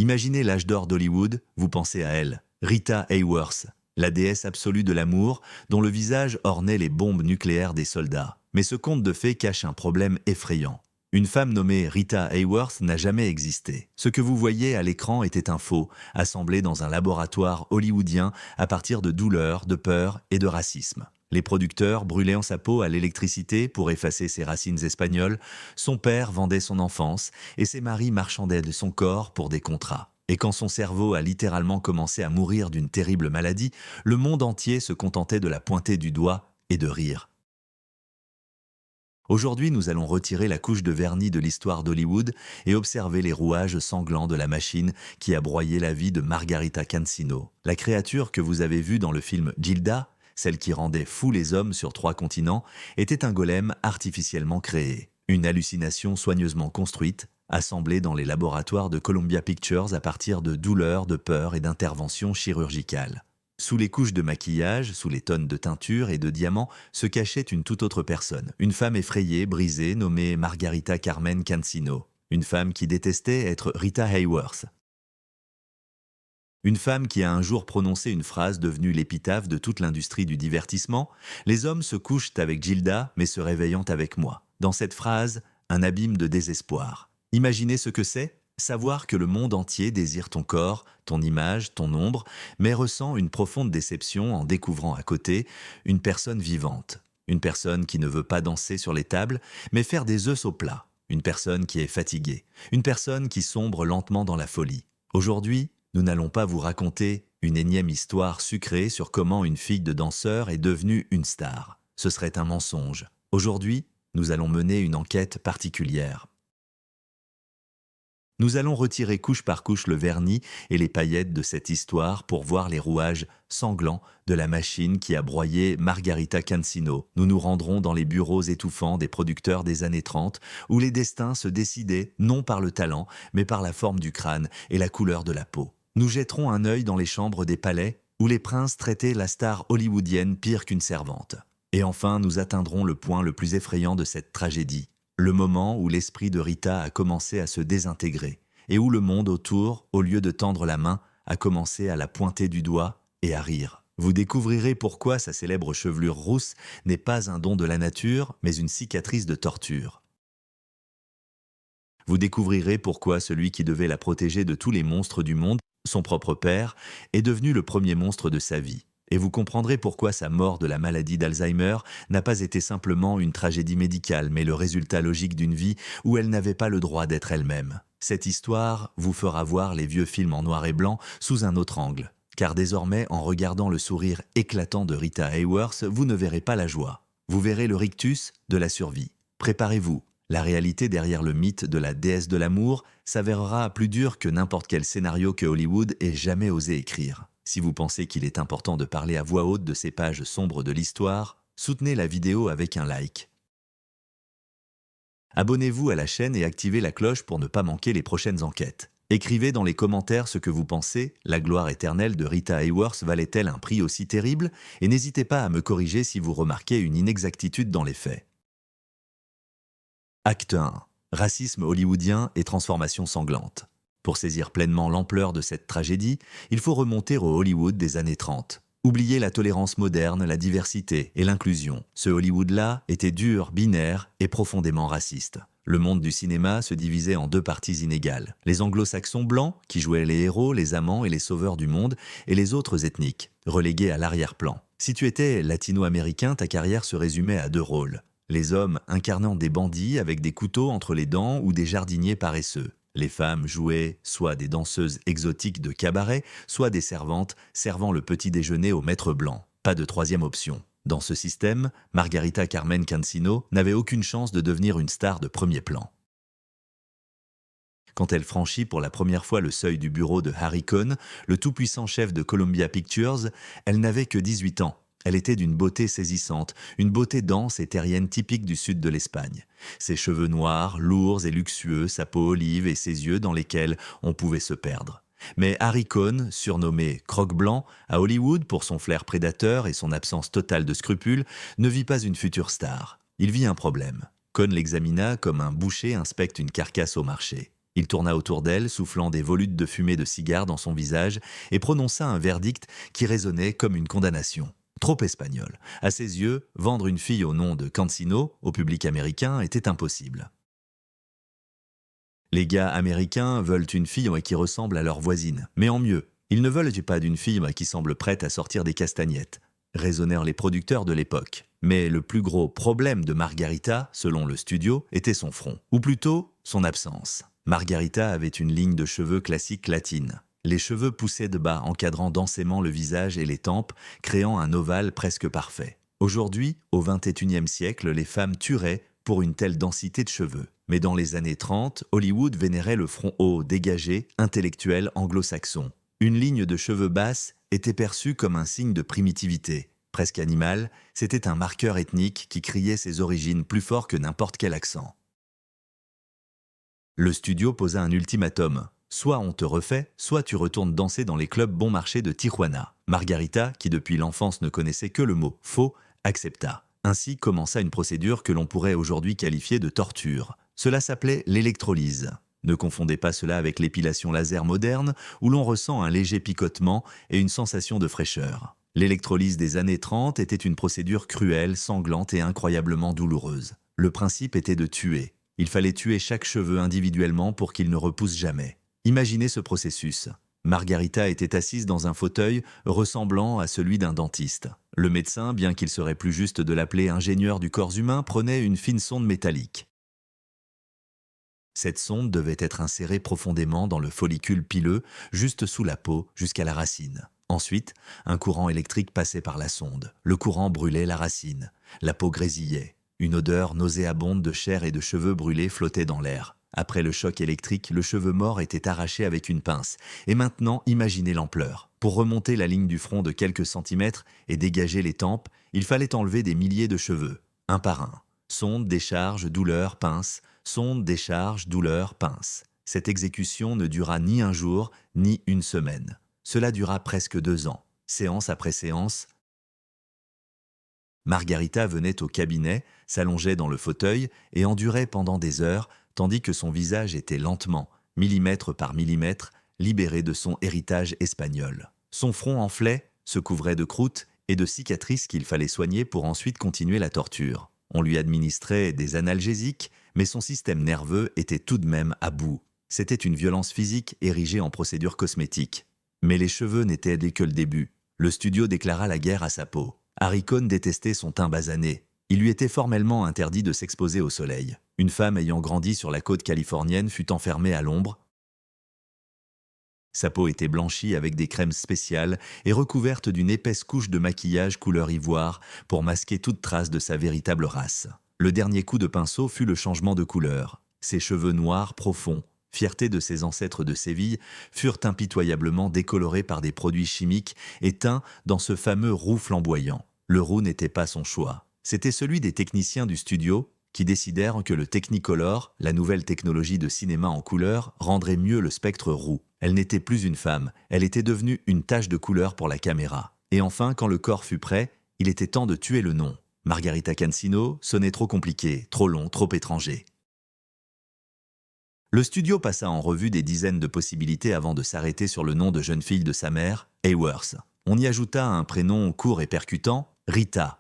Imaginez l'âge d'or d'Hollywood, vous pensez à elle, Rita Hayworth, la déesse absolue de l'amour, dont le visage ornait les bombes nucléaires des soldats. Mais ce conte de fées cache un problème effrayant. Une femme nommée Rita Hayworth n'a jamais existé. Ce que vous voyez à l'écran était un faux, assemblé dans un laboratoire hollywoodien à partir de douleur, de peur et de racisme. Les producteurs brûlaient en sa peau à l'électricité pour effacer ses racines espagnoles, son père vendait son enfance et ses maris marchandaient de son corps pour des contrats. Et quand son cerveau a littéralement commencé à mourir d'une terrible maladie, le monde entier se contentait de la pointer du doigt et de rire. Aujourd'hui, nous allons retirer la couche de vernis de l'histoire d'Hollywood et observer les rouages sanglants de la machine qui a broyé la vie de Margarita Cancino. La créature que vous avez vue dans le film Gilda, celle qui rendait fous les hommes sur 3 continents, était un golem artificiellement créé. Une hallucination soigneusement construite, assemblée dans les laboratoires de Columbia Pictures à partir de douleurs, de peurs et d'interventions chirurgicales. Sous les couches de maquillage, sous les tonnes de teinture et de diamants, se cachait une toute autre personne. Une femme effrayée, brisée, nommée Margarita Carmen Cancino. Une femme qui détestait être Rita Hayworth. Une femme qui a un jour prononcé une phrase devenue l'épitaphe de toute l'industrie du divertissement. Les hommes se couchent avec Gilda, mais se réveillant avec moi. Dans cette phrase, un abîme de désespoir. Imaginez ce que c'est ? Savoir que le monde entier désire ton corps, ton image, ton ombre, mais ressent une profonde déception en découvrant à côté une personne vivante. Une personne qui ne veut pas danser sur les tables, mais faire des œufs au plat. Une personne qui est fatiguée. Une personne qui sombre lentement dans la folie. Aujourd'hui, nous n'allons pas vous raconter une énième histoire sucrée sur comment une fille de danseur est devenue une star. Ce serait un mensonge. Aujourd'hui, nous allons mener une enquête particulière. Nous allons retirer couche par couche le vernis et les paillettes de cette histoire pour voir les rouages sanglants de la machine qui a broyé Margarita Cancino. Nous nous rendrons dans les bureaux étouffants des producteurs des années 30 où les destins se décidaient non par le talent mais par la forme du crâne et la couleur de la peau. Nous jetterons un œil dans les chambres des palais où les princes traitaient la star hollywoodienne pire qu'une servante. Et enfin, nous atteindrons le point le plus effrayant de cette tragédie. Le moment où l'esprit de Rita a commencé à se désintégrer et où le monde autour, au lieu de tendre la main, a commencé à la pointer du doigt et à rire. Vous découvrirez pourquoi sa célèbre chevelure rousse n'est pas un don de la nature, mais une cicatrice de torture. Vous découvrirez pourquoi celui qui devait la protéger de tous les monstres du monde, son propre père, est devenu le premier monstre de sa vie. Et vous comprendrez pourquoi sa mort de la maladie d'Alzheimer n'a pas été simplement une tragédie médicale, mais le résultat logique d'une vie où elle n'avait pas le droit d'être elle-même. Cette histoire vous fera voir les vieux films en noir et blanc sous un autre angle. Car désormais, en regardant le sourire éclatant de Rita Hayworth, vous ne verrez pas la joie. Vous verrez le rictus de la survie. Préparez-vous. La réalité derrière le mythe de la déesse de l'amour s'avérera plus dure que n'importe quel scénario que Hollywood ait jamais osé écrire. Si vous pensez qu'il est important de parler à voix haute de ces pages sombres de l'histoire, soutenez la vidéo avec un like. Abonnez-vous à la chaîne et activez la cloche pour ne pas manquer les prochaines enquêtes. Écrivez dans les commentaires ce que vous pensez, la gloire éternelle de Rita Hayworth valait-elle un prix aussi terrible? Et n'hésitez pas à me corriger si vous remarquez une inexactitude dans les faits. Acte 1. Racisme hollywoodien et transformation sanglante. Pour saisir pleinement l'ampleur de cette tragédie, il faut remonter au Hollywood des années 30. Oubliez la tolérance moderne, la diversité et l'inclusion. Ce Hollywood-là était dur, binaire et profondément raciste. Le monde du cinéma se divisait en 2 parties inégales. Les anglo-saxons blancs, qui jouaient les héros, les amants et les sauveurs du monde, et les autres ethniques, relégués à l'arrière-plan. Si tu étais latino-américain, ta carrière se résumait à 2 rôles. Les hommes incarnant des bandits avec des couteaux entre les dents ou des jardiniers paresseux. Les femmes jouaient soit des danseuses exotiques de cabaret, soit des servantes servant le petit déjeuner au maître blanc. Pas de 3e option. Dans ce système, Margarita Carmen Cancino n'avait aucune chance de devenir une star de premier plan. Quand elle franchit pour la première fois le seuil du bureau de Harry Cohn, le tout-puissant chef de Columbia Pictures, elle n'avait que 18 ans. Elle était d'une beauté saisissante, une beauté dense et terrienne typique du sud de l'Espagne. Ses cheveux noirs, lourds et luxueux, sa peau olive et ses yeux dans lesquels on pouvait se perdre. Mais Harry Cohn, surnommé Croque-Blanc, à Hollywood pour son flair prédateur et son absence totale de scrupules, ne vit pas une future star. Il vit un problème. Cohn l'examina comme un boucher inspecte une carcasse au marché. Il tourna autour d'elle, soufflant des volutes de fumée de cigare dans son visage, et prononça un verdict qui résonnait comme une condamnation. Trop espagnol. À ses yeux, vendre une fille au nom de Cancino au public américain était impossible. Les gars américains veulent une fille qui ressemble à leur voisine, mais en mieux. Ils ne veulent pas d'une fille qui semble prête à sortir des castagnettes, raisonnèrent les producteurs de l'époque. Mais le plus gros problème de Margarita, selon le studio, était son front, ou plutôt son absence. Margarita avait une ligne de cheveux classique latine. Les cheveux poussaient de bas, encadrant densément le visage et les tempes, créant un ovale presque parfait. Aujourd'hui, au XXIe siècle, les femmes tueraient pour une telle densité de cheveux. Mais dans les années 30, Hollywood vénérait le front haut, dégagé, intellectuel anglo-saxon. Une ligne de cheveux basse était perçue comme un signe de primitivité. Presque animal, c'était un marqueur ethnique qui criait ses origines plus fort que n'importe quel accent. Le studio posa un ultimatum. Soit on te refait, soit tu retournes danser dans les clubs bon marché de Tijuana. Margarita, qui depuis l'enfance ne connaissait que le mot « faux », accepta. Ainsi commença une procédure que l'on pourrait aujourd'hui qualifier de torture. Cela s'appelait l'électrolyse. Ne confondez pas cela avec l'épilation laser moderne, où l'on ressent un léger picotement et une sensation de fraîcheur. L'électrolyse des années 30 était une procédure cruelle, sanglante et incroyablement douloureuse. Le principe était de tuer. Il fallait tuer chaque cheveu individuellement pour qu'il ne repousse jamais. Imaginez ce processus. Margarita était assise dans un fauteuil ressemblant à celui d'un dentiste. Le médecin, bien qu'il serait plus juste de l'appeler ingénieur du corps humain, prenait une fine sonde métallique. Cette sonde devait être insérée profondément dans le follicule pileux, juste sous la peau, jusqu'à la racine. Ensuite, un courant électrique passait par la sonde. Le courant brûlait la racine. La peau grésillait. Une odeur nauséabonde de chair et de cheveux brûlés flottait dans l'air. Après le choc électrique, le cheveu mort était arraché avec une pince. Et maintenant, imaginez l'ampleur. Pour remonter la ligne du front de quelques centimètres et dégager les tempes, il fallait enlever des milliers de cheveux, un par un. Sonde, décharge, douleur, pince. Sonde, décharge, douleur, pince. Cette exécution ne dura ni un jour, ni une semaine. Cela dura presque 2 ans. Séance après séance, Margarita venait au cabinet, s'allongeait dans le fauteuil et endurait pendant des heures, tandis que son visage était lentement, millimètre par millimètre, libéré de son héritage espagnol. Son front enflait, se couvrait de croûtes et de cicatrices qu'il fallait soigner pour ensuite continuer la torture. On lui administrait des analgésiques, mais son système nerveux était tout de même à bout. C'était une violence physique érigée en procédure cosmétique. Mais les cheveux n'étaient que le début. Le studio déclara la guerre à sa peau. Harry Cohn détestait son teint basané. Il lui était formellement interdit de s'exposer au soleil. Une femme ayant grandi sur la côte californienne fut enfermée à l'ombre. Sa peau était blanchie avec des crèmes spéciales et recouverte d'une épaisse couche de maquillage couleur ivoire pour masquer toute trace de sa véritable race. Le dernier coup de pinceau fut le changement de couleur. Ses cheveux noirs profonds, fierté de ses ancêtres de Séville, furent impitoyablement décolorés par des produits chimiques et teints dans ce fameux roux flamboyant. Le roux n'était pas son choix. C'était celui des techniciens du studio qui décidèrent que le Technicolor, la nouvelle technologie de cinéma en couleur, rendrait mieux le spectre roux. Elle n'était plus une femme, elle était devenue une tache de couleur pour la caméra. Et enfin, quand le corps fut prêt, il était temps de tuer le nom. Margarita Cancino sonnait trop compliqué, trop long, trop étranger. Le studio passa en revue des dizaines de possibilités avant de s'arrêter sur le nom de jeune fille de sa mère, Hayworth. On y ajouta un prénom court et percutant, Rita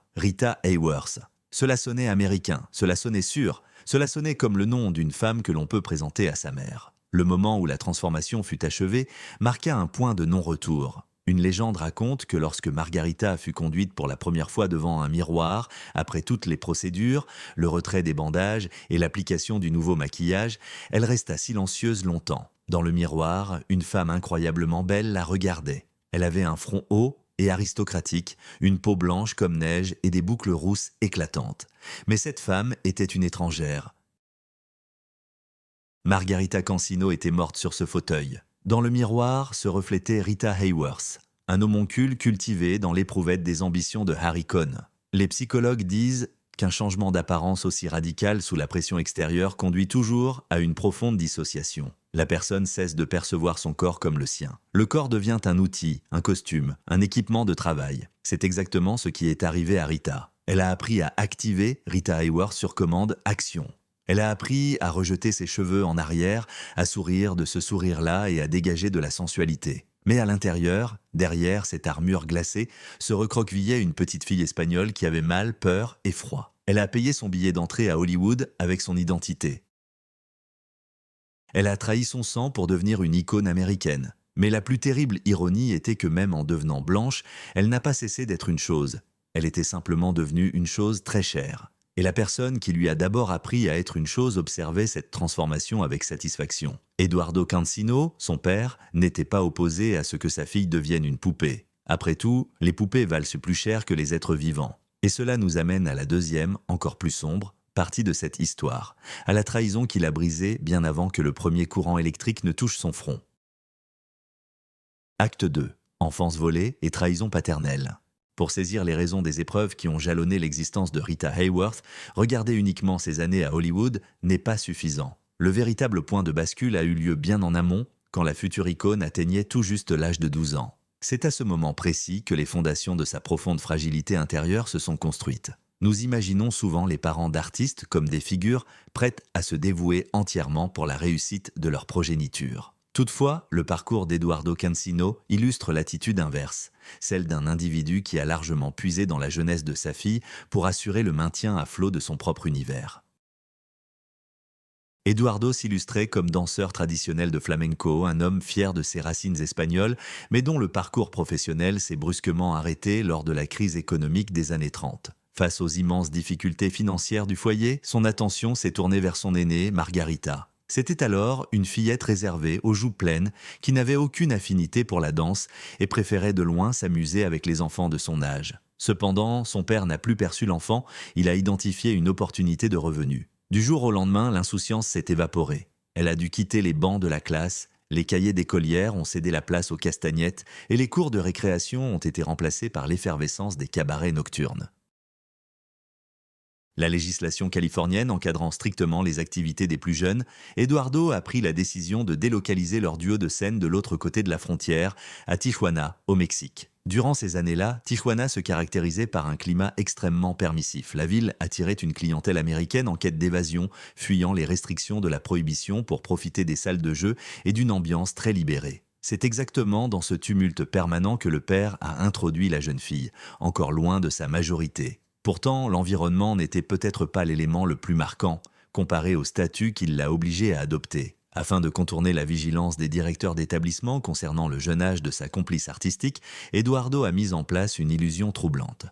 Hayworth. Cela sonnait américain, cela sonnait sûr, cela sonnait comme le nom d'une femme que l'on peut présenter à sa mère. Le moment où la transformation fut achevée marqua un point de non-retour. Une légende raconte que lorsque Margarita fut conduite pour la première fois devant un miroir, après toutes les procédures, le retrait des bandages et l'application du nouveau maquillage, elle resta silencieuse longtemps. Dans le miroir, une femme incroyablement belle la regardait. Elle avait un front haut et aristocratique, une peau blanche comme neige et des boucles rousses éclatantes. Mais cette femme était une étrangère. Margarita Cancino était morte sur ce fauteuil. Dans le miroir se reflétait Rita Hayworth, un homoncule cultivé dans l'éprouvette des ambitions de Harry Cohn. Les psychologues disent qu'un changement d'apparence aussi radical sous la pression extérieure conduit toujours à une profonde dissociation. La personne cesse de percevoir son corps comme le sien. Le corps devient un outil, un costume, un équipement de travail. C'est exactement ce qui est arrivé à Rita. Elle a appris à activer Rita Hayworth sur commande « Action ». Elle a appris à rejeter ses cheveux en arrière, à sourire de ce sourire-là et à dégager de la sensualité. Mais à l'intérieur, derrière cette armure glacée, se recroquevillait une petite fille espagnole qui avait mal, peur et froid. Elle a payé son billet d'entrée à Hollywood avec son identité. Elle a trahi son sang pour devenir une icône américaine. Mais la plus terrible ironie était que même en devenant blanche, elle n'a pas cessé d'être une chose. Elle était simplement devenue une chose très chère. Et la personne qui lui a d'abord appris à être une chose observait cette transformation avec satisfaction. Eduardo Cancino, son père, n'était pas opposé à ce que sa fille devienne une poupée. Après tout, les poupées valent plus cher que les êtres vivants. Et cela nous amène à la deuxième, encore plus sombre, partie de cette histoire, à la trahison qu'il a brisée bien avant que le premier courant électrique ne touche son front. Acte 2. Enfance volée et trahison paternelle. Pour saisir les raisons des épreuves qui ont jalonné l'existence de Rita Hayworth, regarder uniquement ses années à Hollywood n'est pas suffisant. Le véritable point de bascule a eu lieu bien en amont, quand la future icône atteignait tout juste l'âge de 12 ans. C'est à ce moment précis que les fondations de sa profonde fragilité intérieure se sont construites. Nous imaginons souvent les parents d'artistes comme des figures prêtes à se dévouer entièrement pour la réussite de leur progéniture. Toutefois, le parcours d'Eduardo Cancino illustre l'attitude inverse, celle d'un individu qui a largement puisé dans la jeunesse de sa fille pour assurer le maintien à flot de son propre univers. Eduardo s'illustrait comme danseur traditionnel de flamenco, un homme fier de ses racines espagnoles, mais dont le parcours professionnel s'est brusquement arrêté lors de la crise économique des années 30. Face aux immenses difficultés financières du foyer, son attention s'est tournée vers son aînée, Margarita. C'était alors une fillette réservée, aux joues pleines, qui n'avait aucune affinité pour la danse et préférait de loin s'amuser avec les enfants de son âge. Cependant, son père n'a plus perçu l'enfant, il a identifié une opportunité de revenu. Du jour au lendemain, l'insouciance s'est évaporée. Elle a dû quitter les bancs de la classe, les cahiers d'écolière ont cédé la place aux castagnettes et les cours de récréation ont été remplacés par l'effervescence des cabarets nocturnes. La législation californienne encadrant strictement les activités des plus jeunes, Eduardo a pris la décision de délocaliser leur duo de scène de l'autre côté de la frontière, à Tijuana, au Mexique. Durant ces années-là, Tijuana se caractérisait par un climat extrêmement permissif. La ville attirait une clientèle américaine en quête d'évasion, fuyant les restrictions de la prohibition pour profiter des salles de jeu et d'une ambiance très libérée. C'est exactement dans ce tumulte permanent que le père a introduit la jeune fille, encore loin de sa majorité. Pourtant, l'environnement n'était peut-être pas l'élément le plus marquant, comparé au statut qui l'a obligé à adopter. Afin de contourner la vigilance des directeurs d'établissement concernant le jeune âge de sa complice artistique, Eduardo a mis en place une illusion troublante.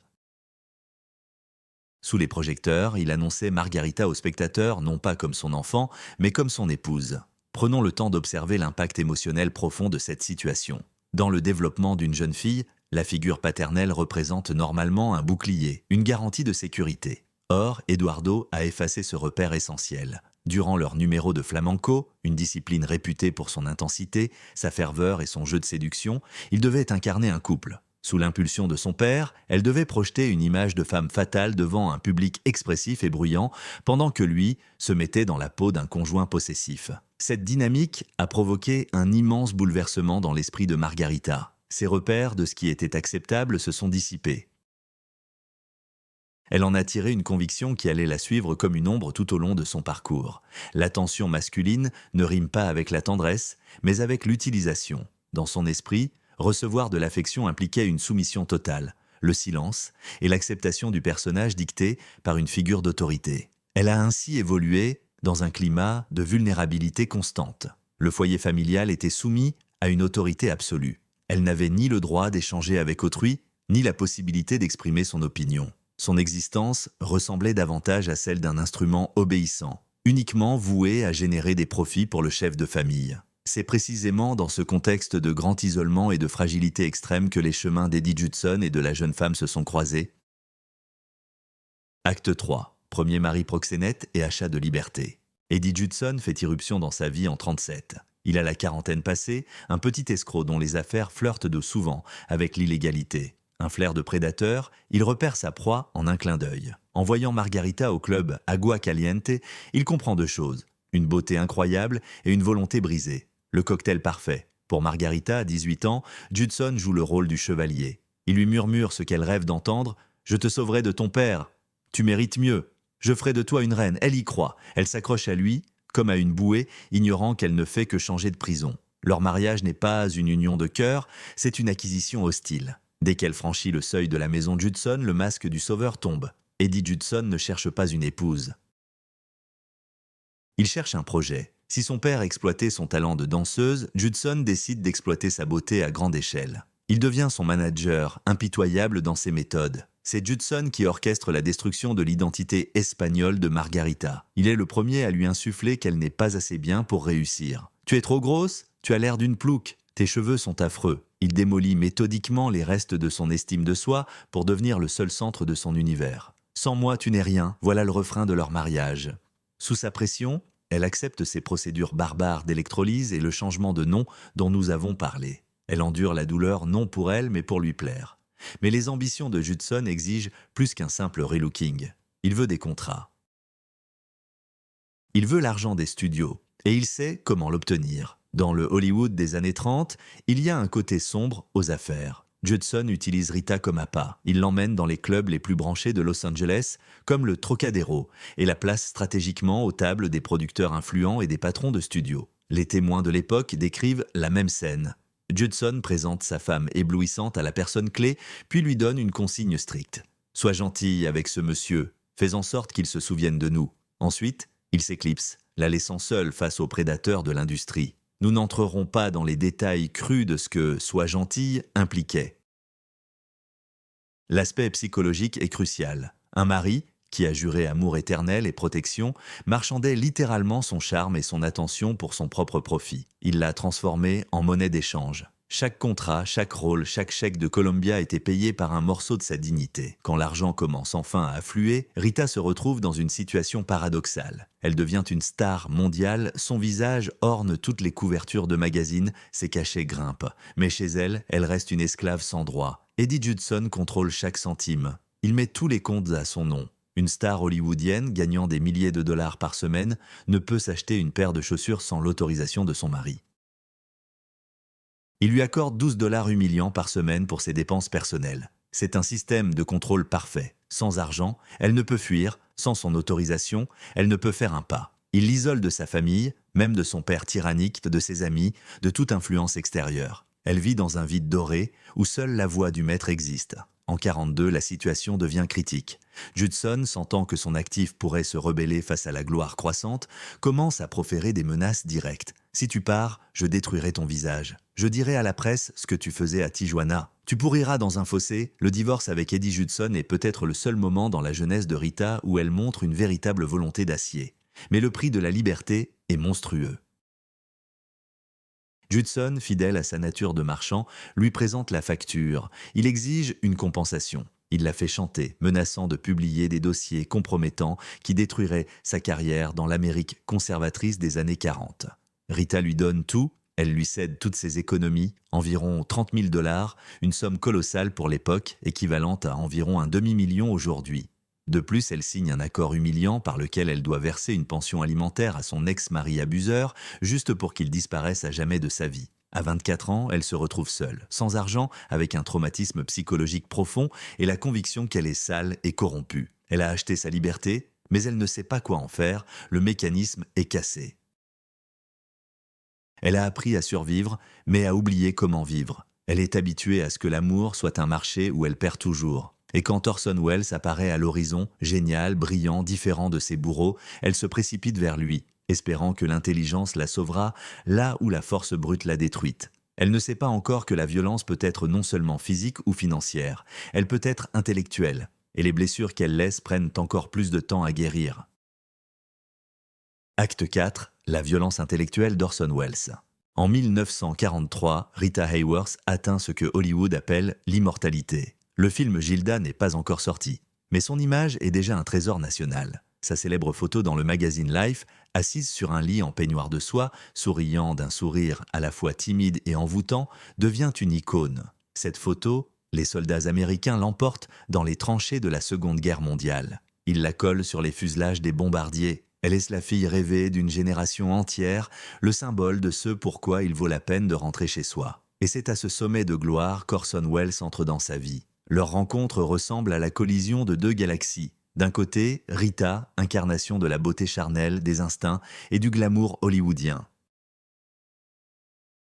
Sous les projecteurs, il annonçait Margarita aux spectateurs non pas comme son enfant, mais comme son épouse. Prenons le temps d'observer l'impact émotionnel profond de cette situation. Dans le développement d'une jeune fille, la figure paternelle représente normalement un bouclier, une garantie de sécurité. Or, Eduardo a effacé ce repère essentiel. Durant leur numéro de flamenco, une discipline réputée pour son intensité, sa ferveur et son jeu de séduction, il devait incarner un couple. Sous l'impulsion de son père, elle devait projeter une image de femme fatale devant un public expressif et bruyant, pendant que lui se mettait dans la peau d'un conjoint possessif. Cette dynamique a provoqué un immense bouleversement dans l'esprit de Margarita. Ses repères de ce qui était acceptable se sont dissipés. Elle en a tiré une conviction qui allait la suivre comme une ombre tout au long de son parcours. L'attention masculine ne rime pas avec la tendresse, mais avec l'utilisation. Dans son esprit, recevoir de l'affection impliquait une soumission totale, le silence et l'acceptation du personnage dicté par une figure d'autorité. Elle a ainsi évolué dans un climat de vulnérabilité constante. Le foyer familial était soumis à une autorité absolue. Elle n'avait ni le droit d'échanger avec autrui, ni la possibilité d'exprimer son opinion. Son existence ressemblait davantage à celle d'un instrument obéissant, uniquement voué à générer des profits pour le chef de famille. C'est précisément dans ce contexte de grand isolement et de fragilité extrême que les chemins d'Eddie Judson et de la jeune femme se sont croisés. Acte 3. Premier mari proxénète et achat de liberté. Eddie Judson fait irruption dans sa vie en 1937. Il a la quarantaine passée, un petit escroc dont les affaires flirtent de souvent avec l'illégalité. Un flair de prédateur, il repère sa proie en un clin d'œil. En voyant Margarita au club Agua Caliente, il comprend deux choses, une beauté incroyable et une volonté brisée. Le cocktail parfait. Pour Margarita, à 18 ans, Judson joue le rôle du chevalier. Il lui murmure ce qu'elle rêve d'entendre, « Je te sauverai de ton père, tu mérites mieux ». Je ferai de toi une reine, elle y croit. Elle s'accroche à lui, comme à une bouée, ignorant qu'elle ne fait que changer de prison. Leur mariage n'est pas une union de cœur, c'est une acquisition hostile. Dès qu'elle franchit le seuil de la maison Judson, le masque du sauveur tombe. Eddie Judson ne cherche pas une épouse. Il cherche un projet. Si son père exploitait son talent de danseuse, Judson décide d'exploiter sa beauté à grande échelle. Il devient son manager, impitoyable dans ses méthodes. C'est Judson qui orchestre la destruction de l'identité espagnole de Margarita. Il est le premier à lui insuffler qu'elle n'est pas assez bien pour réussir. « Tu es trop grosse ? Tu as l'air d'une plouque. Tes cheveux sont affreux. » Il démolit méthodiquement les restes de son estime de soi pour devenir le seul centre de son univers. « Sans moi, tu n'es rien », voilà le refrain de leur mariage. Sous sa pression, elle accepte ces procédures barbares d'électrolyse et le changement de nom dont nous avons parlé. Elle endure la douleur non pour elle, mais pour lui plaire. Mais les ambitions de Judson exigent plus qu'un simple relooking. Il veut des contrats. Il veut l'argent des studios, et il sait comment l'obtenir. Dans le Hollywood des années 30, il y a un côté sombre aux affaires. Judson utilise Rita comme appât. Il l'emmène dans les clubs les plus branchés de Los Angeles, comme le Trocadéro, et la place stratégiquement aux tables des producteurs influents et des patrons de studios. Les témoins de l'époque décrivent la même scène. Judson présente sa femme éblouissante à la personne clé, puis lui donne une consigne stricte. « Sois gentille avec ce monsieur, fais en sorte qu'il se souvienne de nous. » Ensuite, il s'éclipse, la laissant seule face aux prédateurs de l'industrie. Nous n'entrerons pas dans les détails crus de ce que « sois gentille » impliquait. L'aspect psychologique est crucial. Un mari, qui a juré amour éternel et protection, marchandait littéralement son charme et son attention pour son propre profit. Il l'a transformée en monnaie d'échange. Chaque contrat, chaque rôle, chaque chèque de Columbia était payé par un morceau de sa dignité. Quand l'argent commence enfin à affluer, Rita se retrouve dans une situation paradoxale. Elle devient une star mondiale, son visage orne toutes les couvertures de magazines, ses cachets grimpent. Mais chez elle, elle reste une esclave sans droit. Eddie Judson contrôle chaque centime. Il met tous les comptes à son nom. Une star hollywoodienne, gagnant des milliers de dollars par semaine, ne peut s'acheter une paire de chaussures sans l'autorisation de son mari. Il lui accorde 12 $ humiliants par semaine pour ses dépenses personnelles. C'est un système de contrôle parfait. Sans argent, elle ne peut fuir. Sans son autorisation, elle ne peut faire un pas. Il l'isole de sa famille, même de son père tyrannique, de ses amis, de toute influence extérieure. Elle vit dans un vide doré où seule la voix du maître existe. En 1942, la situation devient critique. Judson, sentant que son actif pourrait se rebeller face à la gloire croissante, commence à proférer des menaces directes. « Si tu pars, je détruirai ton visage. Je dirai à la presse ce que tu faisais à Tijuana. Tu pourriras dans un fossé. » Le divorce avec Eddie Judson est peut-être le seul moment dans la jeunesse de Rita où elle montre une véritable volonté d'acier. Mais le prix de la liberté est monstrueux. Judson, fidèle à sa nature de marchand, lui présente la facture. Il exige une compensation. Il la fait chanter, menaçant de publier des dossiers compromettants qui détruiraient sa carrière dans l'Amérique conservatrice des années 40. Rita lui donne tout, elle lui cède toutes ses économies, environ 30 000 $, une somme colossale pour l'époque, équivalente à environ un demi-million aujourd'hui. De plus, elle signe un accord humiliant par lequel elle doit verser une pension alimentaire à son ex-mari abuseur, juste pour qu'il disparaisse à jamais de sa vie. À 24 ans, elle se retrouve seule, sans argent, avec un traumatisme psychologique profond et la conviction qu'elle est sale et corrompue. Elle a acheté sa liberté, mais elle ne sait pas quoi en faire, le mécanisme est cassé. Elle a appris à survivre, mais a oublié comment vivre. Elle est habituée à ce que l'amour soit un marché où elle perd toujours. Et quand Orson Welles apparaît à l'horizon, génial, brillant, différent de ses bourreaux, elle se précipite vers lui, espérant que l'intelligence la sauvera là où la force brute l'a détruite. Elle ne sait pas encore que la violence peut être non seulement physique ou financière, elle peut être intellectuelle, et les blessures qu'elle laisse prennent encore plus de temps à guérir. Acte 4, la violence intellectuelle d'Orson Welles. En 1943, Rita Hayworth atteint ce que Hollywood appelle l'immortalité. Le film Gilda n'est pas encore sorti, mais son image est déjà un trésor national. Sa célèbre photo dans le magazine Life, assise sur un lit en peignoir de soie, souriant d'un sourire à la fois timide et envoûtant, devient une icône. Cette photo, les soldats américains l'emportent dans les tranchées de la Seconde Guerre mondiale. Ils la collent sur les fuselages des bombardiers. Elle est la fille rêvée d'une génération entière, le symbole de ce pourquoi il vaut la peine de rentrer chez soi. Et c'est à ce sommet de gloire qu'Orson Welles entre dans sa vie. Leur rencontre ressemble à la collision de deux galaxies. D'un côté, Rita, incarnation de la beauté charnelle, des instincts et du glamour hollywoodien.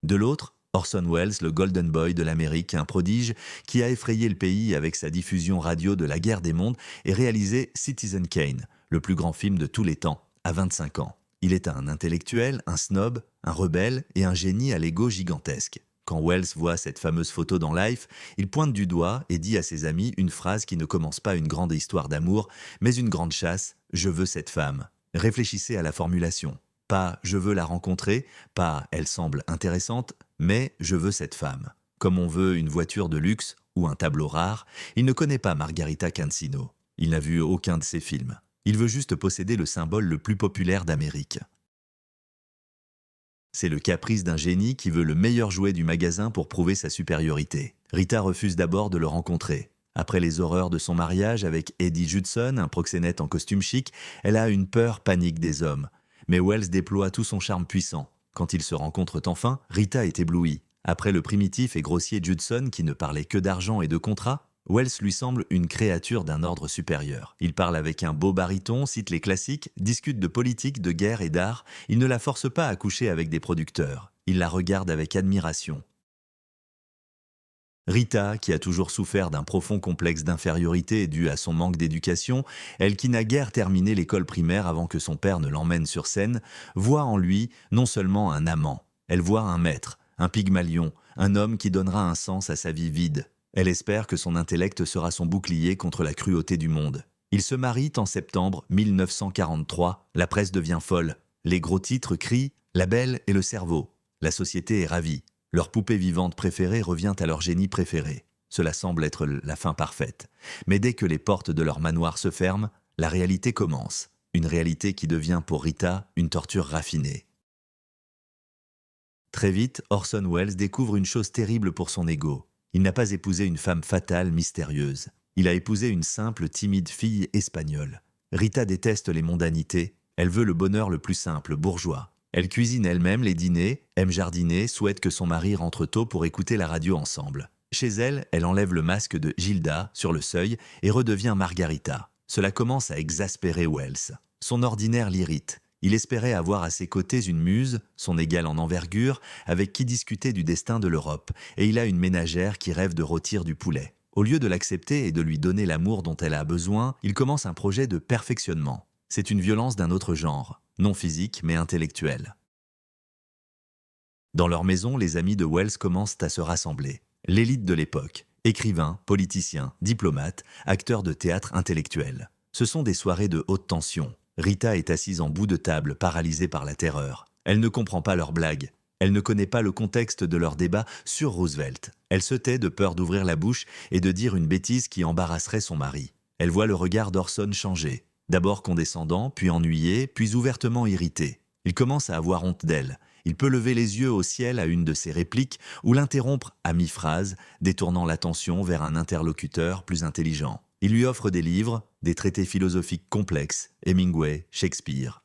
De l'autre, Orson Welles, le Golden Boy de l'Amérique, un prodige qui a effrayé le pays avec sa diffusion radio de la guerre des mondes et réalisé Citizen Kane, le plus grand film de tous les temps, à 25 ans. Il est un intellectuel, un snob, un rebelle et un génie à l'ego gigantesque. Quand Wells voit cette fameuse photo dans Life, il pointe du doigt et dit à ses amis une phrase qui ne commence pas une grande histoire d'amour, mais une grande chasse « Je veux cette femme ». Réfléchissez à la formulation. Pas « je veux la rencontrer », pas « elle semble intéressante », mais « je veux cette femme ». Comme on veut une voiture de luxe ou un tableau rare, il ne connaît pas Margarita Cancino. Il n'a vu aucun de ses films. Il veut juste posséder le symbole le plus populaire d'Amérique. C'est le caprice d'un génie qui veut le meilleur jouet du magasin pour prouver sa supériorité. Rita refuse d'abord de le rencontrer. Après les horreurs de son mariage avec Eddie Judson, un proxénète en costume chic, elle a une peur panique des hommes. Mais Wells déploie tout son charme puissant. Quand ils se rencontrent enfin, Rita est éblouie. Après le primitif et grossier Judson qui ne parlait que d'argent et de contrats, Wells lui semble une créature d'un ordre supérieur. Il parle avec un beau baryton, cite les classiques, discute de politique, de guerre et d'art. Il ne la force pas à coucher avec des producteurs. Il la regarde avec admiration. Rita, qui a toujours souffert d'un profond complexe d'infériorité dû à son manque d'éducation, elle qui n'a guère terminé l'école primaire avant que son père ne l'emmène sur scène, voit en lui non seulement un amant, elle voit un maître, un Pygmalion, un homme qui donnera un sens à sa vie vide. Elle espère que son intellect sera son bouclier contre la cruauté du monde. Ils se marient en septembre 1943, la presse devient folle. Les gros titres crient « La belle et le cerveau ». La société est ravie. Leur poupée vivante préférée revient à leur génie préféré. Cela semble être la fin parfaite. Mais dès que les portes de leur manoir se ferment, la réalité commence. Une réalité qui devient pour Rita une torture raffinée. Très vite, Orson Welles découvre une chose terrible pour son ego. Il n'a pas épousé une femme fatale, mystérieuse. Il a épousé une simple, timide fille espagnole. Rita déteste les mondanités. Elle veut le bonheur le plus simple, bourgeois. Elle cuisine elle-même les dîners, aime jardiner, souhaite que son mari rentre tôt pour écouter la radio ensemble. Chez elle, elle enlève le masque de Gilda sur le seuil et redevient Margarita. Cela commence à exaspérer Wells. Son ordinaire l'irrite. Il espérait avoir à ses côtés une muse, son égale en envergure, avec qui discuter du destin de l'Europe, et il a une ménagère qui rêve de rôtir du poulet. Au lieu de l'accepter et de lui donner l'amour dont elle a besoin, il commence un projet de perfectionnement. C'est une violence d'un autre genre, non physique mais intellectuelle. Dans leur maison, les amis de Wells commencent à se rassembler. L'élite de l'époque, écrivains, politiciens, diplomates, acteurs de théâtre intellectuels. Ce sont des soirées de haute tension. Rita est assise en bout de table, paralysée par la terreur. Elle ne comprend pas leurs blagues. Elle ne connaît pas le contexte de leur débat sur Roosevelt. Elle se tait de peur d'ouvrir la bouche et de dire une bêtise qui embarrasserait son mari. Elle voit le regard d'Orson changer. D'abord condescendant, puis ennuyé, puis ouvertement irrité. Il commence à avoir honte d'elle. Il peut lever les yeux au ciel à une de ses répliques ou l'interrompre à mi-phrase, détournant l'attention vers un interlocuteur plus intelligent. Il lui offre des livres, des traités philosophiques complexes, Hemingway, Shakespeare.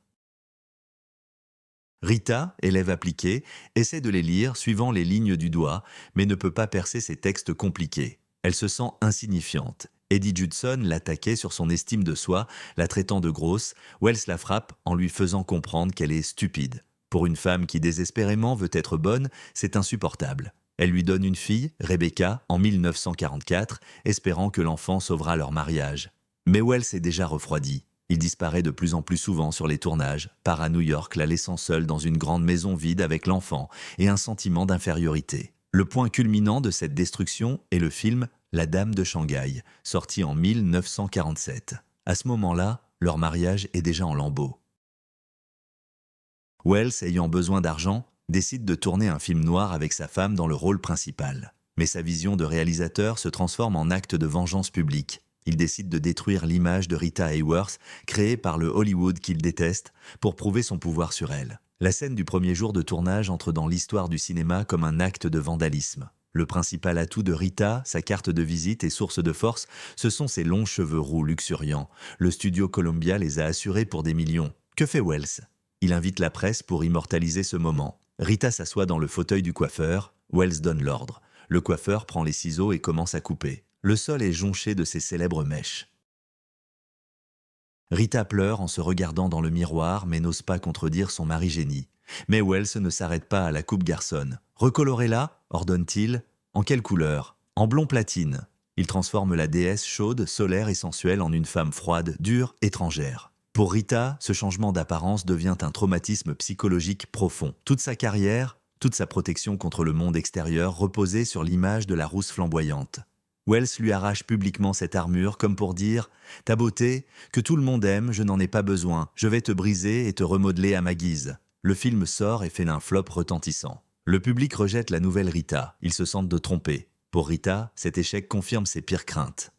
Rita, élève appliquée, essaie de les lire suivant les lignes du doigt, mais ne peut pas percer ces textes compliqués. Elle se sent insignifiante. Eddie Judson l'attaquait sur son estime de soi, la traitant de grosse. Wells la frappe en lui faisant comprendre qu'elle est stupide. Pour une femme qui désespérément veut être bonne, c'est insupportable. Elle lui donne une fille, Rebecca, en 1944, espérant que l'enfant sauvera leur mariage. Mais Wells est déjà refroidi. Il disparaît de plus en plus souvent sur les tournages, part à New York, la laissant seule dans une grande maison vide avec l'enfant et un sentiment d'infériorité. Le point culminant de cette destruction est le film La Dame de Shanghai, sorti en 1947. À ce moment-là, leur mariage est déjà en lambeaux. Wells, ayant besoin d'argent, décide de tourner un film noir avec sa femme dans le rôle principal. Mais sa vision de réalisateur se transforme en acte de vengeance publique. Il décide de détruire l'image de Rita Hayworth, créée par le Hollywood qu'il déteste, pour prouver son pouvoir sur elle. La scène du premier jour de tournage entre dans l'histoire du cinéma comme un acte de vandalisme. Le principal atout de Rita, sa carte de visite et source de force, ce sont ses longs cheveux roux luxuriants. Le studio Columbia les a assurés pour des millions. Que fait Wells ? Il invite la presse pour immortaliser ce moment. Rita s'assoit dans le fauteuil du coiffeur. Wells donne l'ordre. Le coiffeur prend les ciseaux et commence à couper. Le sol est jonché de ces célèbres mèches. Rita pleure en se regardant dans le miroir mais n'ose pas contredire son mari génie. Mais Wells ne s'arrête pas à la coupe garçonne. « Recolorez-la » ordonne-t-il. « En quelle couleur ?»« En blond platine. » Il transforme la déesse chaude, solaire et sensuelle en une femme froide, dure, étrangère. Pour Rita, ce changement d'apparence devient un traumatisme psychologique profond. Toute sa carrière, toute sa protection contre le monde extérieur reposait sur l'image de la rousse flamboyante. Wells lui arrache publiquement cette armure comme pour dire « Ta beauté, que tout le monde aime, je n'en ai pas besoin, je vais te briser et te remodeler à ma guise. » Le film sort et fait un flop retentissant. Le public rejette la nouvelle Rita, ils se sentent de tromper. Pour Rita, cet échec confirme ses pires craintes.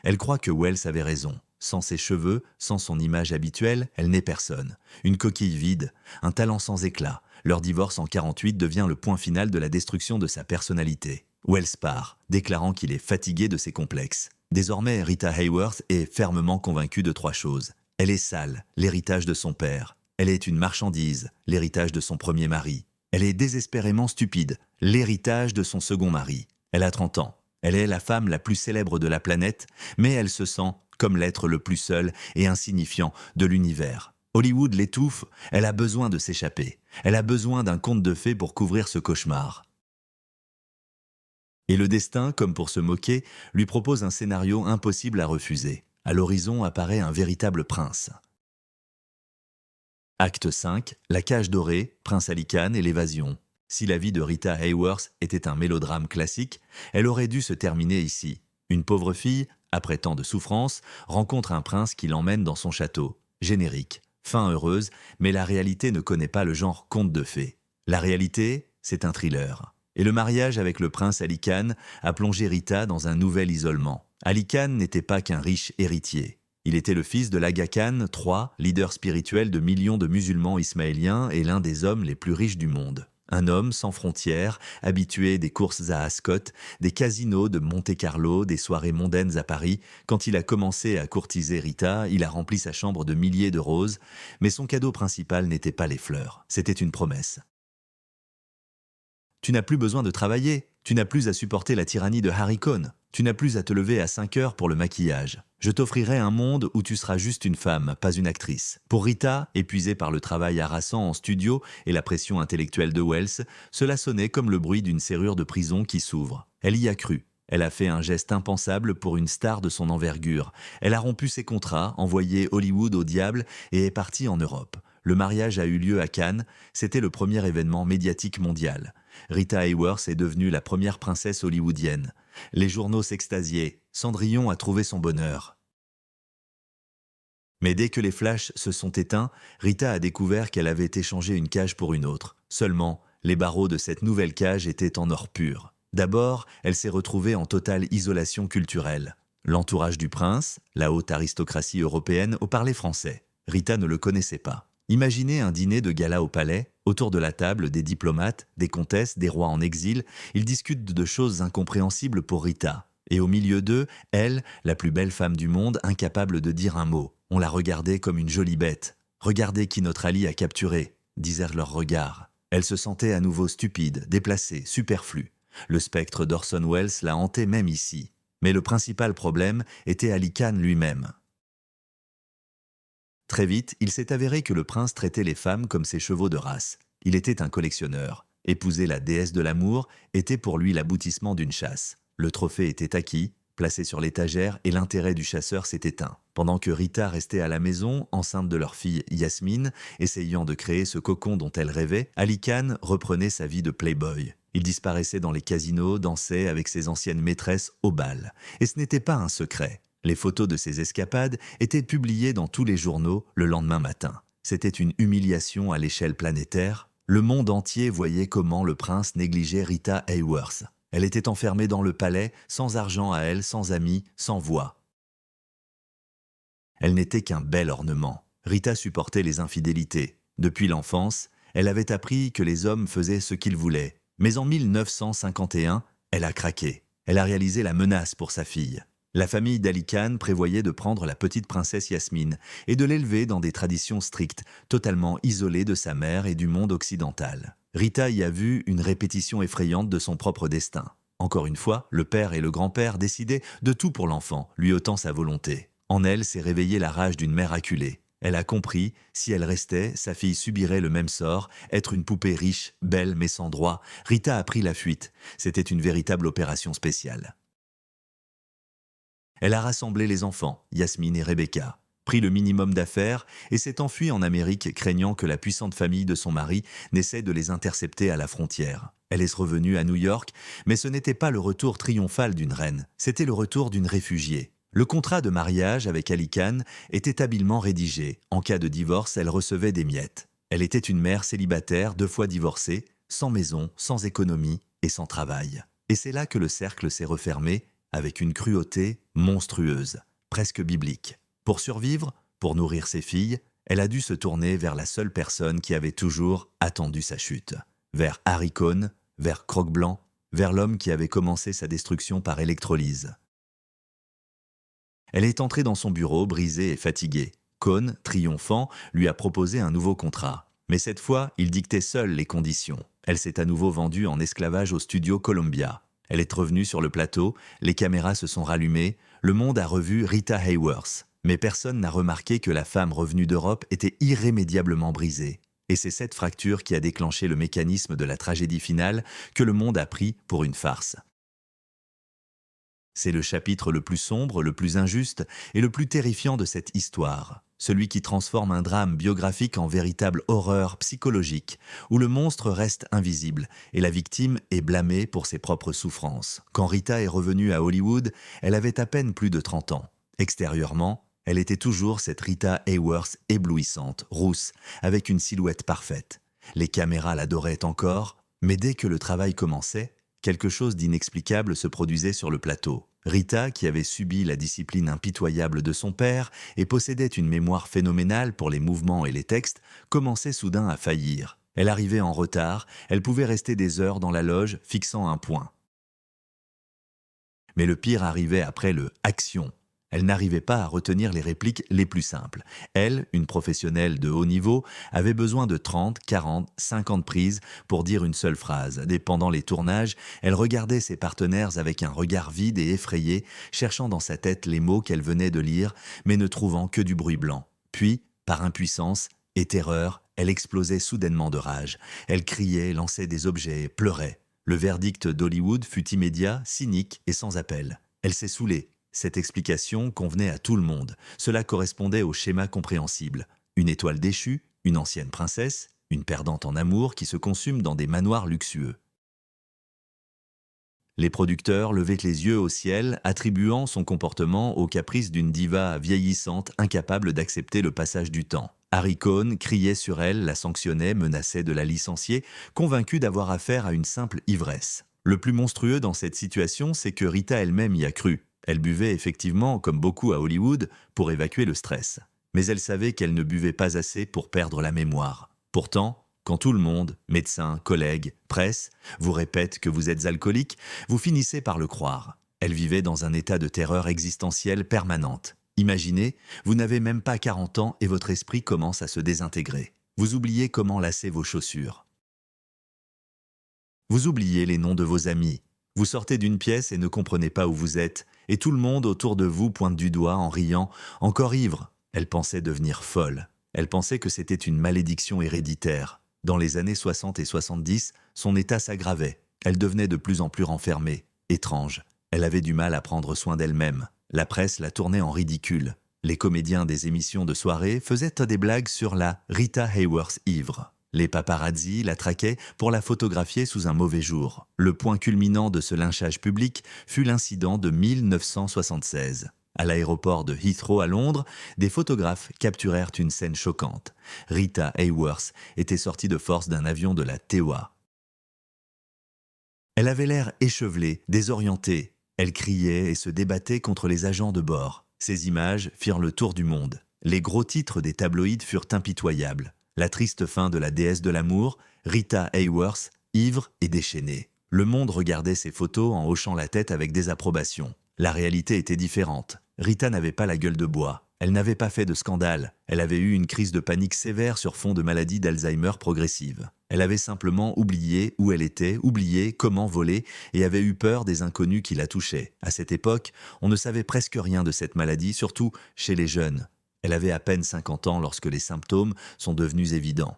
Elle croit que Wells avait raison. Sans ses cheveux, sans son image habituelle, elle n'est personne. Une coquille vide, un talent sans éclat. Leur divorce en 48 devient le point final de la destruction de sa personnalité. Wells part, déclarant qu'il est fatigué de ses complexes. Désormais, Rita Hayworth est fermement convaincue de 3 choses. Elle est sale, l'héritage de son père. Elle est une marchandise, l'héritage de son premier mari. Elle est désespérément stupide, l'héritage de son second mari. Elle a 30 ans. Elle est la femme la plus célèbre de la planète, mais elle se sent comme l'être le plus seul et insignifiant de l'univers. Hollywood l'étouffe, elle a besoin de s'échapper. Elle a besoin d'un conte de fées pour couvrir ce cauchemar. Et le destin, comme pour se moquer, lui propose un scénario impossible à refuser. À l'horizon apparaît un véritable prince. Acte 5, la cage dorée, Prince Ali Khan et l'évasion. Si la vie de Rita Hayworth était un mélodrame classique, elle aurait dû se terminer ici. Une pauvre fille, après tant de souffrances, rencontre un prince qui l'emmène dans son château. Générique, fin heureuse, mais la réalité ne connaît pas le genre conte de fées. La réalité, c'est un thriller. Et le mariage avec le prince Ali Khan a plongé Rita dans un nouvel isolement. Ali Khan n'était pas qu'un riche héritier. Il était le fils de l'Aga Khan III, leader spirituel de millions de musulmans ismaéliens et l'un des hommes les plus riches du monde. Un homme sans frontières, habitué des courses à Ascot, des casinos de Monte-Carlo, des soirées mondaines à Paris. Quand il a commencé à courtiser Rita, il a rempli sa chambre de milliers de roses, mais son cadeau principal n'était pas les fleurs, c'était une promesse. Tu n'as plus besoin de travailler, tu n'as plus à supporter la tyrannie de Harry Cohn, tu n'as plus à te lever à 5 heures pour le maquillage. Je t'offrirai un monde où tu seras juste une femme, pas une actrice. Pour Rita, épuisée par le travail harassant en studio et la pression intellectuelle de Wells, cela sonnait comme le bruit d'une serrure de prison qui s'ouvre. Elle y a cru. Elle a fait un geste impensable pour une star de son envergure. Elle a rompu ses contrats, envoyé Hollywood au diable et est partie en Europe. Le mariage a eu lieu à Cannes, c'était le premier événement médiatique mondial. Rita Hayworth est devenue la première princesse hollywoodienne. Les journaux s'extasiaient, Cendrillon a trouvé son bonheur. Mais dès que les flashs se sont éteints, Rita a découvert qu'elle avait échangé une cage pour une autre. Seulement, les barreaux de cette nouvelle cage étaient en or pur. D'abord, elle s'est retrouvée en totale isolation culturelle. L'entourage du prince, la haute aristocratie européenne, parlait français. Rita ne le connaissait pas. Imaginez un dîner de gala au palais, autour de la table des diplomates, des comtesses, des rois en exil, ils discutent de choses incompréhensibles pour Rita. Et au milieu d'eux, elle, la plus belle femme du monde, incapable de dire un mot. On la regardait comme une jolie bête. « Regardez qui notre Ali a capturé », disèrent leurs regards. Elle se sentait à nouveau stupide, déplacée, superflue. Le spectre d'Orson Welles la hantait même ici. Mais le principal problème était Ali Khan lui-même. Très vite, il s'est avéré que le prince traitait les femmes comme ses chevaux de race. Il était un collectionneur. Épouser la déesse de l'amour était pour lui l'aboutissement d'une chasse. Le trophée était acquis, placé sur l'étagère et l'intérêt du chasseur s'est éteint. Pendant que Rita restait à la maison, enceinte de leur fille Yasmine, essayant de créer ce cocon dont elle rêvait, Ali Khan reprenait sa vie de playboy. Il disparaissait dans les casinos, dansait avec ses anciennes maîtresses au bal. Et ce n'était pas un secret. Les photos de ses escapades étaient publiées dans tous les journaux le lendemain matin. C'était une humiliation à l'échelle planétaire. Le monde entier voyait comment le prince négligeait Rita Hayworth. Elle était enfermée dans le palais, sans argent à elle, sans amis, sans voix. Elle n'était qu'un bel ornement. Rita supportait les infidélités. Depuis l'enfance, elle avait appris que les hommes faisaient ce qu'ils voulaient. Mais en 1951, elle a craqué. Elle a réalisé la menace pour sa fille. La famille d'Ali Khan prévoyait de prendre la petite princesse Yasmine et de l'élever dans des traditions strictes, totalement isolée de sa mère et du monde occidental. Rita y a vu une répétition effrayante de son propre destin. Encore une fois, le père et le grand-père décidaient de tout pour l'enfant, lui ôtant sa volonté. En elle s'est réveillée la rage d'une mère acculée. Elle a compris, si elle restait, sa fille subirait le même sort, être une poupée riche, belle mais sans droit. Rita a pris la fuite. C'était une véritable opération spéciale. Elle a rassemblé les enfants, Yasmine et Rebecca, pris le minimum d'affaires et s'est enfuie en Amérique craignant que la puissante famille de son mari n'essaie de les intercepter à la frontière. Elle est revenue à New York, mais ce n'était pas le retour triomphal d'une reine, c'était le retour d'une réfugiée. Le contrat de mariage avec Ali Khan était habilement rédigé. En cas de divorce, elle recevait des miettes. Elle était une mère célibataire, 2 fois divorcée, sans maison, sans économie et sans travail. Et c'est là que le cercle s'est refermé avec une cruauté monstrueuse, presque biblique. Pour survivre, pour nourrir ses filles, elle a dû se tourner vers la seule personne qui avait toujours attendu sa chute. Vers Harry Cohn, vers Croque-Blanc, vers l'homme qui avait commencé sa destruction par électrolyse. Elle est entrée dans son bureau, brisée et fatiguée. Cohn, triomphant, lui a proposé un nouveau contrat. Mais cette fois, il dictait seul les conditions. Elle s'est à nouveau vendue en esclavage au studio Columbia. Elle est revenue sur le plateau, les caméras se sont rallumées, le monde a revu Rita Hayworth. Mais personne n'a remarqué que la femme revenue d'Europe était irrémédiablement brisée. Et c'est cette fracture qui a déclenché le mécanisme de la tragédie finale que le monde a pris pour une farce. C'est le chapitre le plus sombre, le plus injuste et le plus terrifiant de cette histoire. Celui qui transforme un drame biographique en véritable horreur psychologique, où le monstre reste invisible et la victime est blâmée pour ses propres souffrances. Quand Rita est revenue à Hollywood, elle avait à peine plus de 30 ans. Extérieurement, elle était toujours cette Rita Hayworth éblouissante, rousse, avec une silhouette parfaite. Les caméras l'adoraient encore, mais dès que le travail commençait, quelque chose d'inexplicable se produisait sur le plateau. Rita, qui avait subi la discipline impitoyable de son père et possédait une mémoire phénoménale pour les mouvements et les textes, commençait soudain à faillir. Elle arrivait en retard, elle pouvait rester des heures dans la loge, fixant un point. Mais le pire arrivait après le « action ». Elle n'arrivait pas à retenir les répliques les plus simples. Elle, une professionnelle de haut niveau, avait besoin de 30, 40, 50 prises pour dire une seule phrase. Et pendant les tournages, elle regardait ses partenaires avec un regard vide et effrayé, cherchant dans sa tête les mots qu'elle venait de lire, mais ne trouvant que du bruit blanc. Puis, par impuissance et terreur, elle explosait soudainement de rage. Elle criait, lançait des objets, pleurait. Le verdict d'Hollywood fut immédiat, cynique et sans appel. Elle s'est saoulée. Cette explication convenait à tout le monde. Cela correspondait au schéma compréhensible. Une étoile déchue, une ancienne princesse, une perdante en amour qui se consume dans des manoirs luxueux. Les producteurs levaient les yeux au ciel, attribuant son comportement aux caprices d'une diva vieillissante incapable d'accepter le passage du temps. Harry Cohn criait sur elle, la sanctionnait, menaçait de la licencier, convaincu d'avoir affaire à une simple ivresse. Le plus monstrueux dans cette situation, c'est que Rita elle-même y a cru. Elle buvait effectivement, comme beaucoup à Hollywood, pour évacuer le stress. Mais elle savait qu'elle ne buvait pas assez pour perdre la mémoire. Pourtant, quand tout le monde, médecins, collègues, presse, vous répète que vous êtes alcoolique, vous finissez par le croire. Elle vivait dans un état de terreur existentielle permanente. Imaginez, vous n'avez même pas 40 ans et votre esprit commence à se désintégrer. Vous oubliez comment lasser vos chaussures. Vous oubliez les noms de vos amis. Vous sortez d'une pièce et ne comprenez pas où vous êtes, et tout le monde autour de vous pointe du doigt en riant, encore ivre. Elle pensait devenir folle. Elle pensait que c'était une malédiction héréditaire. Dans les années 60 et 70, son état s'aggravait. Elle devenait de plus en plus renfermée, étrange. Elle avait du mal à prendre soin d'elle-même. La presse la tournait en ridicule. Les comédiens des émissions de soirée faisaient des blagues sur la Rita Hayworth ivre. Les paparazzi la traquaient pour la photographier sous un mauvais jour. Le point culminant de ce lynchage public fut l'incident de 1976. À l'aéroport de Heathrow à Londres, des photographes capturèrent une scène choquante. Rita Hayworth était sortie de force d'un avion de la TEWA. Elle avait l'air échevelée, désorientée. Elle criait et se débattait contre les agents de bord. Ces images firent le tour du monde. Les gros titres des tabloïds furent impitoyables. La triste fin de la déesse de l'amour, Rita Hayworth, ivre et déchaînée. Le monde regardait ces photos en hochant la tête avec désapprobation. La réalité était différente. Rita n'avait pas la gueule de bois. Elle n'avait pas fait de scandale. Elle avait eu une crise de panique sévère sur fond de maladie d'Alzheimer progressive. Elle avait simplement oublié où elle était, oublié comment voler et avait eu peur des inconnus qui la touchaient. À cette époque, on ne savait presque rien de cette maladie, surtout chez les jeunes. Elle avait à peine 50 ans lorsque les symptômes sont devenus évidents.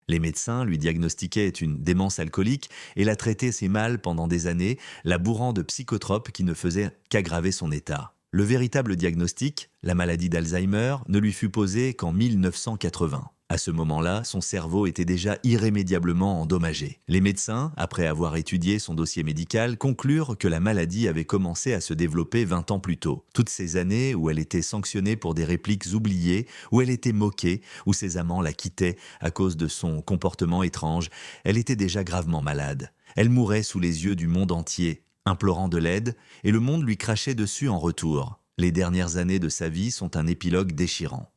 Les médecins lui diagnostiquaient une démence alcoolique et la traitaient si mal pendant des années, la bourrant de psychotropes qui ne faisaient qu'aggraver son état. Le véritable diagnostic, la maladie d'Alzheimer, ne lui fut posé qu'en 1980. À ce moment-là, son cerveau était déjà irrémédiablement endommagé. Les médecins, après avoir étudié son dossier médical, conclurent que la maladie avait commencé à se développer 20 ans plus tôt. Toutes ces années où elle était sanctionnée pour des répliques oubliées, où elle était moquée, où ses amants la quittaient à cause de son comportement étrange, elle était déjà gravement malade. Elle mourait sous les yeux du monde entier, implorant de l'aide, et le monde lui crachait dessus en retour. Les dernières années de sa vie sont un épilogue déchirant.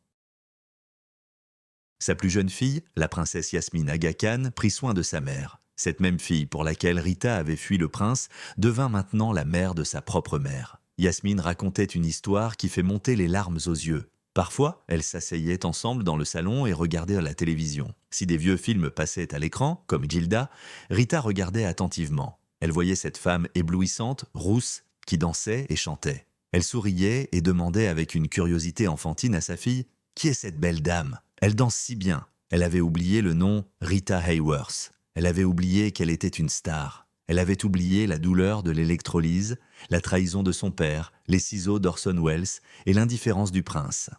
Sa plus jeune fille, la princesse Yasmine Aga Khan, prit soin de sa mère. Cette même fille pour laquelle Rita avait fui le prince devint maintenant la mère de sa propre mère. Yasmine racontait une histoire qui fait monter les larmes aux yeux. Parfois, elles s'asseyaient ensemble dans le salon et regardaient la télévision. Si des vieux films passaient à l'écran, comme Gilda, Rita regardait attentivement. Elle voyait cette femme éblouissante, rousse, qui dansait et chantait. Elle souriait et demandait avec une curiosité enfantine à sa fille « Qui est cette belle dame ?» Elle danse si bien. Elle avait oublié le nom Rita Hayworth. Elle avait oublié qu'elle était une star. Elle avait oublié la douleur de l'électrolyse, la trahison de son père, les ciseaux d'Orson Welles et l'indifférence du prince.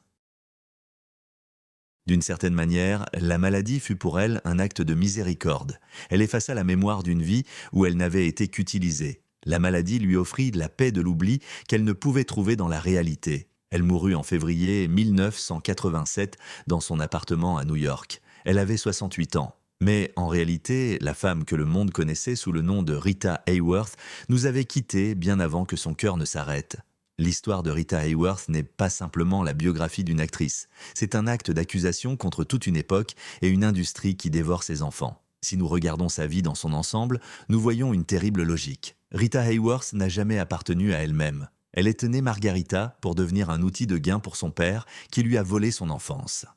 D'une certaine manière, la maladie fut pour elle un acte de miséricorde. Elle effaça la mémoire d'une vie où elle n'avait été qu'utilisée. La maladie lui offrit la paix de l'oubli qu'elle ne pouvait trouver dans la réalité. Elle mourut en février 1987 dans son appartement à New York. Elle avait 68 ans. Mais en réalité, la femme que le monde connaissait sous le nom de Rita Hayworth nous avait quittés bien avant que son cœur ne s'arrête. L'histoire de Rita Hayworth n'est pas simplement la biographie d'une actrice. C'est un acte d'accusation contre toute une époque et une industrie qui dévore ses enfants. Si nous regardons sa vie dans son ensemble, nous voyons une terrible logique. Rita Hayworth n'a jamais appartenu à elle-même. Elle était née Margarita pour devenir un outil de gain pour son père qui lui a volé son enfance.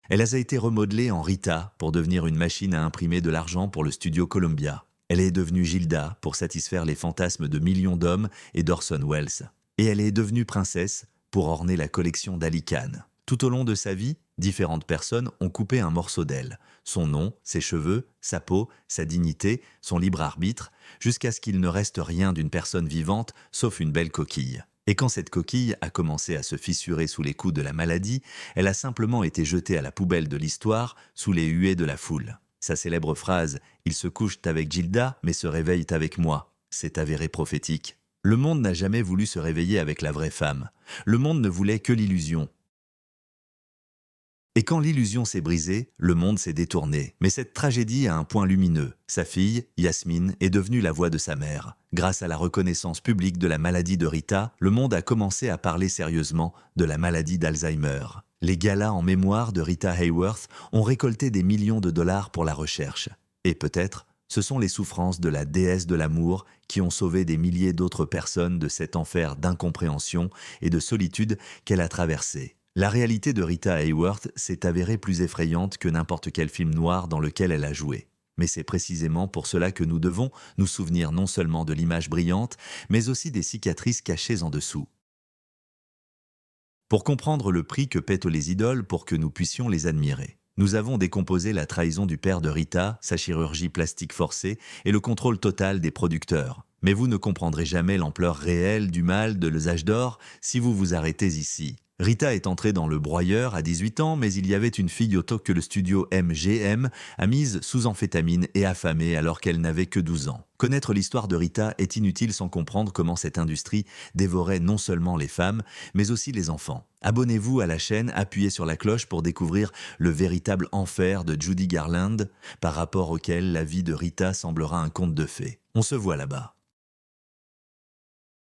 Elle a été remodelée en Rita pour devenir une machine à imprimer de l'argent pour le studio Columbia. Elle est devenue Gilda pour satisfaire les fantasmes de millions d'hommes et d'Orson Welles. Et elle est devenue princesse pour orner la collection d'Ali Khan. Tout au long de sa vie, différentes personnes ont coupé un morceau d'elle. Son nom, ses cheveux, sa peau, sa dignité, son libre arbitre, jusqu'à ce qu'il ne reste rien d'une personne vivante sauf une belle coquille. Et quand cette coquille a commencé à se fissurer sous les coups de la maladie, elle a simplement été jetée à la poubelle de l'histoire sous les huées de la foule. Sa célèbre phrase « Ils se couchent avec Gilda, mais se réveillent avec moi » s'est avérée prophétique. Le monde n'a jamais voulu se réveiller avec la vraie femme. Le monde ne voulait que l'illusion. Et quand l'illusion s'est brisée, le monde s'est détourné. Mais cette tragédie a un point lumineux. Sa fille, Yasmine, est devenue la voix de sa mère. Grâce à la reconnaissance publique de la maladie de Rita, le monde a commencé à parler sérieusement de la maladie d'Alzheimer. Les galas en mémoire de Rita Hayworth ont récolté des millions de dollars pour la recherche. Et peut-être, ce sont les souffrances de la déesse de l'amour qui ont sauvé des milliers d'autres personnes de cet enfer d'incompréhension et de solitude qu'elle a traversé. La réalité de Rita Hayworth s'est avérée plus effrayante que n'importe quel film noir dans lequel elle a joué. Mais c'est précisément pour cela que nous devons nous souvenir non seulement de l'image brillante, mais aussi des cicatrices cachées en dessous. Pour comprendre le prix que paient les idoles pour que nous puissions les admirer, nous avons décomposé la trahison du père de Rita, sa chirurgie plastique forcée et le contrôle total des producteurs. Mais vous ne comprendrez jamais l'ampleur réelle du mal de l'usage d'or si vous vous arrêtez ici. Rita est entrée dans le broyeur à 18 ans, mais il y avait une fille auto que le studio MGM a mise sous amphétamine et affamée alors qu'elle n'avait que 12 ans. Connaître l'histoire de Rita est inutile sans comprendre comment cette industrie dévorait non seulement les femmes, mais aussi les enfants. Abonnez-vous à la chaîne, appuyez sur la cloche pour découvrir le véritable enfer de Judy Garland, par rapport auquel la vie de Rita semblera un conte de fées. On se voit là-bas.